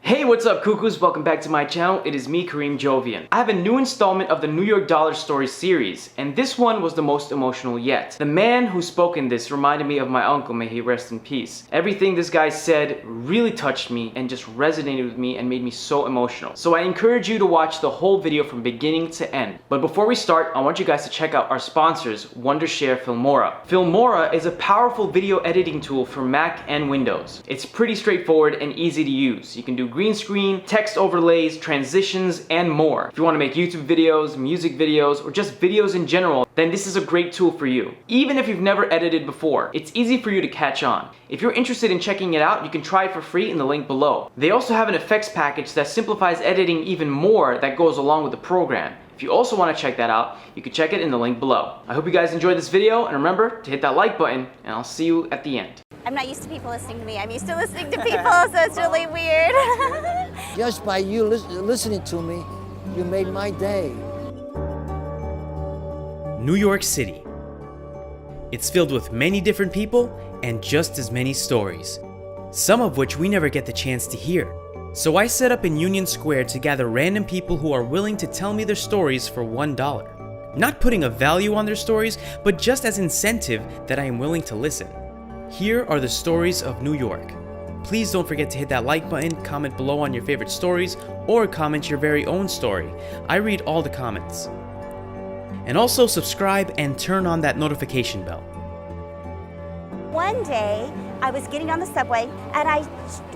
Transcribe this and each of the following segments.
Hey, what's up, cuckoos? Welcome back to my channel. It is me, Karim Jovian. I have a new installment of the New York Dollar Stories series, and this one was the most emotional yet. The man who spoke in this reminded me of my uncle, may he rest in peace. Everything this guy said really touched me and just resonated with me and made me so emotional. So I encourage you to watch the whole video from beginning to end. But before we start, I want you guys to check out our sponsors, Wondershare Filmora. Filmora is a powerful video editing tool for Mac and Windows. It's pretty straightforward and easy to use. You can do green screen, text overlays, transitions, and more. If you want to make YouTube videos, music videos, or just videos in general, then this is a great tool for you. Even if you've never edited before, it's easy for you to catch on. If you're interested in checking it out, you can try it for free in the link below. They also have an effects package that simplifies editing even more that goes along with the program. If you also want to check that out, you can check it in the link below. I hope you guys enjoyed this video, and remember to hit that like button, and I'll see you at the end. I'm not used to people listening to me. I'm used to listening to people, so it's really weird. Just by you listening to me, you made my day. New York City. It's filled with many different people and just as many stories, some of which we never get the chance to hear. So I set up in Union Square to gather random people who are willing to tell me their stories for $1. Not putting a value on their stories, but just as incentive that I am willing to listen. Here are the stories of New York. Please don't forget to hit that like button, comment below on your favorite stories, or comment your very own story. I read all the comments. And also subscribe and turn on that notification bell. One day, I was getting on the subway and I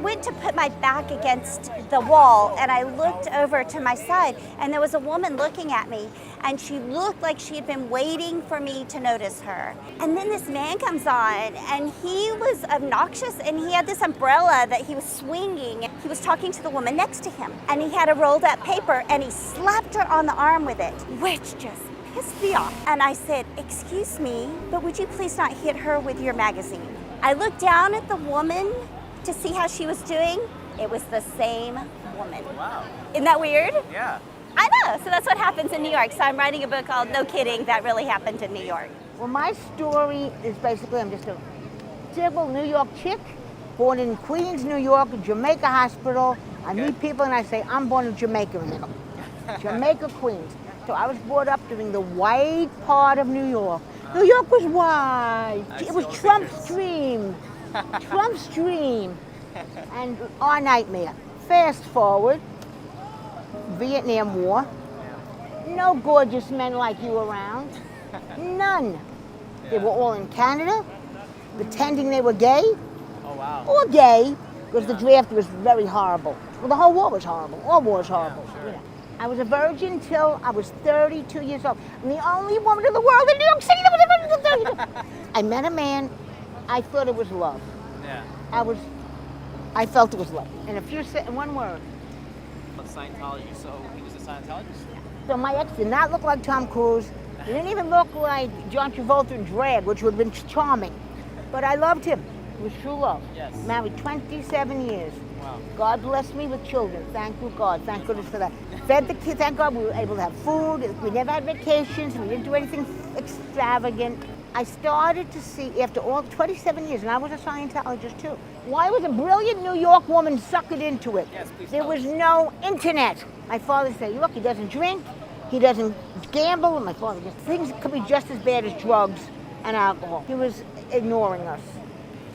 went to put my back against the wall and I looked over to my side and there was a woman looking at me and she looked like she had been waiting for me to notice her. And then this man comes on and he was obnoxious and he had this umbrella that he was swinging. He was talking to the woman next to him and he had a rolled up paper and he slapped her on the arm with it, which just pissed me off. And I said, "Excuse me, but would you please not hit her with your magazine?" I looked down at the woman to see how she was doing. It was the same woman. Wow. Isn't that weird? Yeah. I know. So that's what happens in New York. So I'm writing a book called No Kidding, That Really Happened in New York. Well, my story is basically I'm just a typical New York chick, born in Queens, New York, Jamaica Hospital. I meet people and I say, I'm born in Jamaica in the middle. Jamaica, Queens. So I was brought up during the white part of New York. New York was white. It was Trump's dream. Trump's dream. And our nightmare. Fast forward, Vietnam War. No gorgeous men like you around. None. They were all in Canada, pretending they were gay. Oh, wow. Or gay, because the draft was very horrible. Well, the whole war was horrible. All war is horrible. Yeah, sure. You know. I was a virgin till I was 32 years old. I'm the only woman in the world in New York City that was a virgin till 32. I met a man, I thought it was love. Yeah. I felt it was love. And in one word. Scientology, so he was a Scientologist? So my ex did not look like Tom Cruise. He didn't even look like John Travolta in drag, which would have been charming. But I loved him. It was true love. Yes. Married 27 years. Wow. God blessed me with children. Thank you, God. Thank goodness for that. Fed the kids. Thank God we were able to have food. We never had vacations. We didn't do anything extravagant. I started to see, after all 27 years, and I was a Scientologist too, why was a brilliant New York woman suckered into it? Yes, please There tell was us. no internet. My father said, look, he doesn't drink, he doesn't gamble, and my father just, things could be just as bad as drugs and alcohol. He was ignoring us.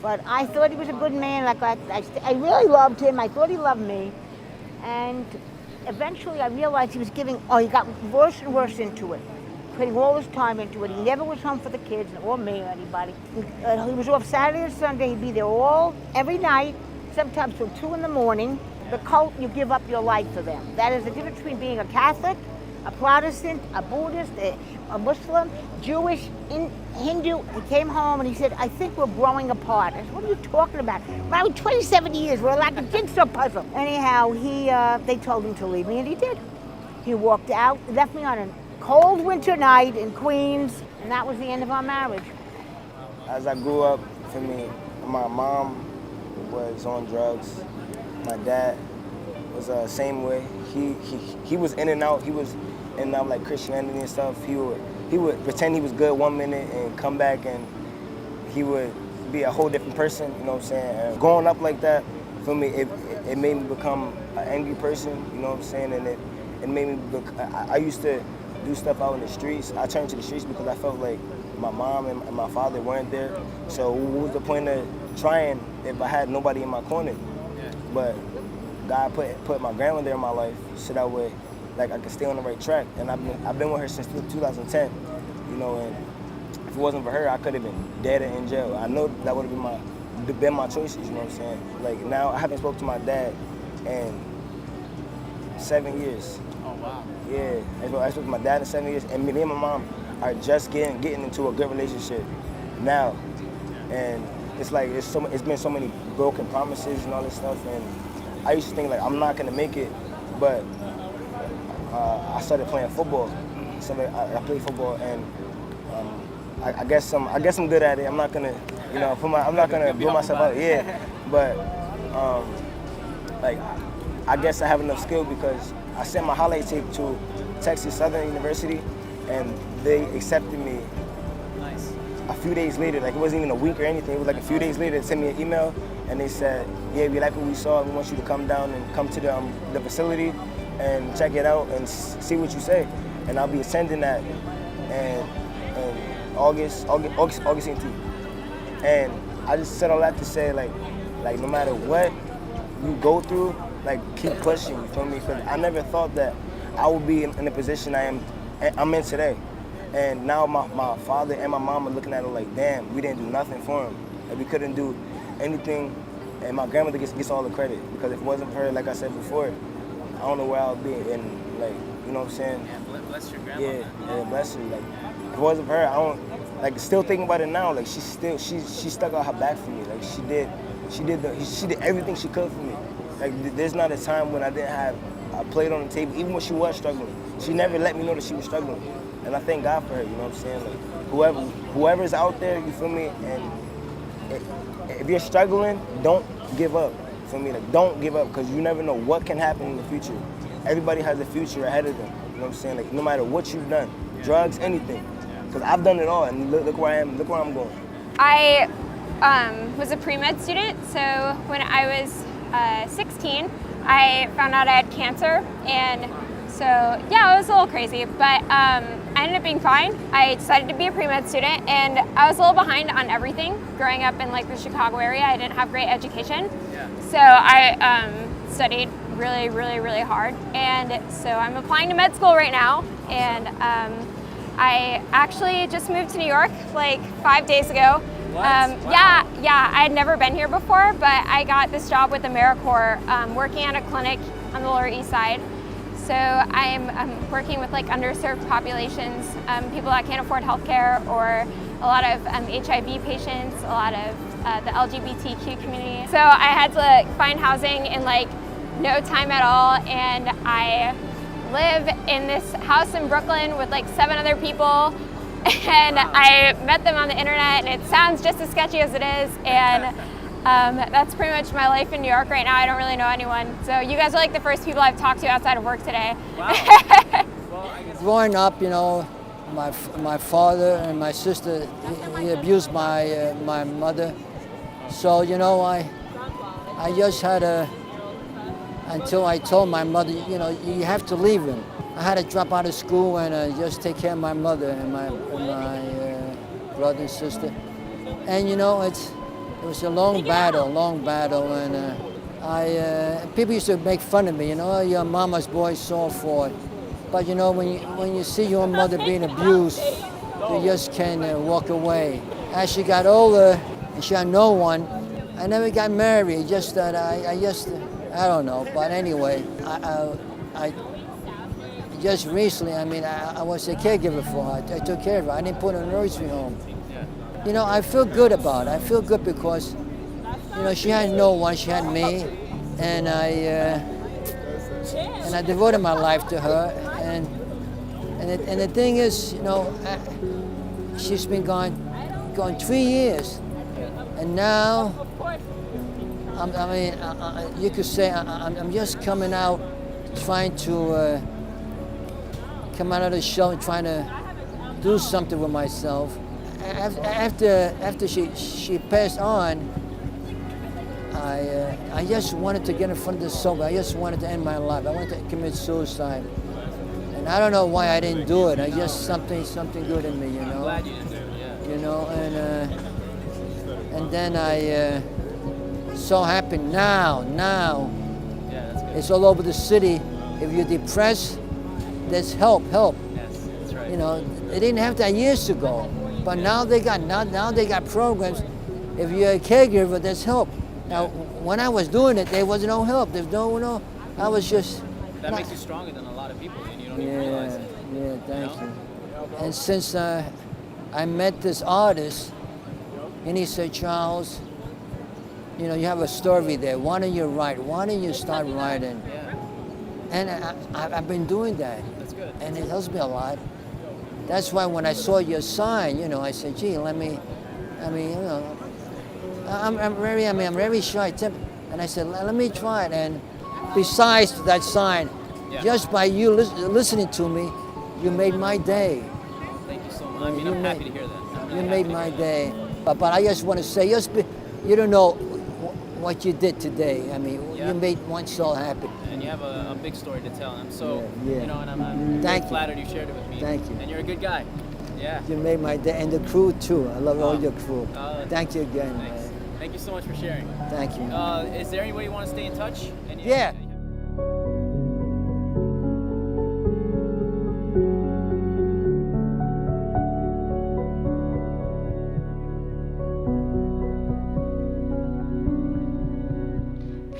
But I thought he was a good man. Like I really loved him. I thought he loved me. And eventually I realized he got worse and worse into it, putting all his time into it. He never was home for the kids or me or anybody. He was off Saturday and Sunday. He'd be there every night, sometimes till 2 in the morning. The cult, you give up your life for them. That is the difference between being a Catholic, a Protestant, a Buddhist, a Muslim, Jewish, Hindu. He came home and he said, I think we're growing apart. I said, what are you talking about? Married 27 years, we're like a jigsaw puzzle. Anyhow, they told him to leave me and he did. He walked out, left me on a cold winter night in Queens, and that was the end of our marriage. As I grew up, for me, my mom was on drugs. My dad was the same way. He was in and out. He was in and out like Christianity and stuff. He would pretend he was good one minute and come back and he would be a whole different person, you know what I'm saying? And growing up like that, feel me? It made me become an angry person, you know what I'm saying? And it made me, I used to do stuff out in the streets. I turned to the streets because I felt like my mom and my father weren't there. So what was the point of trying if I had nobody in my corner? But God put my grandmother in my life so that way, like, I could stay on the right track. And I've been with her since 2010, you know, and if it wasn't for her, I could have been dead and in jail. I know that would have been my choices, you know what I'm saying? Like, now I haven't spoken to my dad in 7 years. Oh, wow. Yeah, I spoke to my dad in 7 years, and me and my mom are just getting into a good relationship now. And it's like, it's been so many broken promises and all this stuff, and I used to think like I'm not gonna make it, but I started playing football. So I played football, and I guess I'm good at it. I'm not gonna, you know, I'm not gonna blow myself out. Yeah, but like, I guess I have enough skill because I sent my highlight tape to Texas Southern University, and they accepted me. Nice. A few days later, like it wasn't even a week or anything. It was like a few days later. They sent me an email, and they said, "Yeah, we like what we saw. We want you to come down and come to the facility and check it out and see what you say." And I'll be attending that, and August 18th. And I just said all that to say, like no matter what you go through, like keep pushing. You feel me? Because I never thought that I would be in the position I'm in today. And now my father and my mom are looking at it like, damn, we didn't do nothing for him. Like, we couldn't do anything. And my grandmother gets all the credit, because if it wasn't for her, like I said before, I don't know where I would be. And like, you know what I'm saying? Yeah, bless your grandma. Yeah, bless her. Like, if it wasn't for her, I don't, like, still thinking about it now, like she stuck out her back for me. Like she did everything she could for me. Like, there's not a time when I didn't have a plate on the table, even when she was struggling. She never let me know that she was struggling. And I thank God for her, you know what I'm saying? Like, whoever's out there, you feel me? And if you're struggling, don't give up. For me, like, don't give up, because you never know what can happen in the future. Everybody has a future ahead of them. You know what I'm saying? Like, no matter what you've done, drugs, anything. Because I've done it all, and look where I am. Look where I'm going. I was a pre-med student, so when I was 16, I found out I had cancer, and so yeah, it was a little crazy, but I ended up being fine. I decided to be a pre-med student, and I was a little behind on everything. Growing up in like the Chicago area, I didn't have great education, so I studied really, really, really hard, and so I'm applying to med school right now, and I actually just moved to New York like 5 days ago. Wow. Yeah, I had never been here before, but I got this job with AmeriCorps, working at a clinic on the Lower East Side. So I'm working with like underserved populations, people that can't afford healthcare, or a lot of HIV patients, a lot of the LGBTQ community. So I had to find housing in like no time at all, and I live in this house in Brooklyn with like 7 other people. And I met them on the internet, and it sounds just as sketchy as it is, and that's pretty much my life in New York right now. I don't really know anyone, so you guys are like the first people I've talked to outside of work today. Wow. Well, I guess Growing up, you know, my father and my sister, he abused my mother. So, you know, I just had until I told my mother, you know, you have to leave him. I had to drop out of school and just take care of my mother and my brother and sister. And you know, it was a long battle, and people used to make fun of me, you know, "Oh, you're mama's boy, so forth." But you know, when you see your mother being abused, you just can't walk away. As she got older and she had no one, I never got married. Just that I don't know. But anyway, I just recently, I mean, I was a caregiver for her. I took care of her. I didn't put her in a nursery home. You know, I feel good about it. I feel good because, you know, she had no one. She had me, and I devoted my life to her. And the thing is, you know, she's been gone 3 years, and now, you could say I'm just coming out, trying to. Come out of the show and trying to do something with myself. After she passed on, I just wanted to get in front of the subway. I just wanted to end my life. I wanted to commit suicide. And I don't know why I didn't do it. I just something good in me, you know. I'm glad you didn't do it, yeah. You know, and then I so happy now. Yeah, that's good. It's all over the city. If you're depressed, there's help. Yes, that's right. You know, they didn't have that years ago, but now they got programs. If you're a caregiver, there's help. Now, when I was doing it, there was no help. There's no. I was just. That makes you stronger than a lot of people, and you don't even realize it. Yeah, thank You you. And since I met this artist, and he said, Charles, you know, you have a story there. Why don't you write? Why don't you start writing? Yeah, And I've been doing that. that's good. And it helps me a lot. That's why when I saw your sign, you know, I said, gee, you know, I'm very shy, and I said, let me try it. And besides that sign, Yeah. just by you listening to me, you made my day. Thank you so much. I mean, I'm happy to hear that. I'm You really made happy my to hear day. But I just want to say, you don't know what you did today. I mean, Yeah. you made one soul happy. that. And you have a big story to tell. And I'm so, Yeah. you know, and I'm Thank very you. flattered you shared it with me. Thank you. And you're a good guy. Yeah. You made my day, and the crew too. I love all your crew. Thank you again, Thanks. man. Thank you so much for sharing. Thank you. Is there any way you want to stay in touch? Yeah.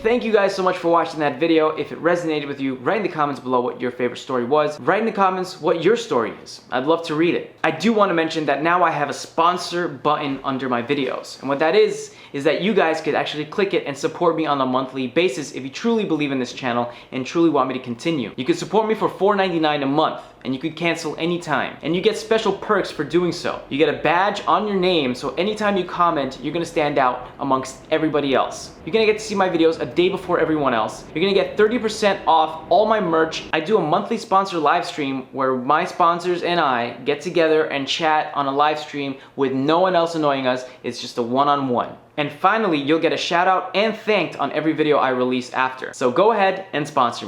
Thank you guys so much for watching that video. If it resonated with you, write in the comments below what your favorite story was. Write in the comments what your story is. I'd love to read it. I do want to mention that now I have a sponsor button under my videos. And what that is that you guys could actually click it and support me on a monthly basis if you truly believe in this channel and truly want me to continue. You can support me for $4.99 a month, and you could cancel anytime. And you get special perks for doing so. You get a badge on your name, so anytime you comment, you're gonna stand out amongst everybody else. You're gonna get to see my videos a day before everyone else. You're gonna get 30% off all my merch. I do a monthly sponsor live stream where my sponsors and I get together and chat on a live stream with no one else annoying us. It's just a one-on-one. And finally, you'll get a shout out and thanked on every video I release after. So go ahead and sponsor me.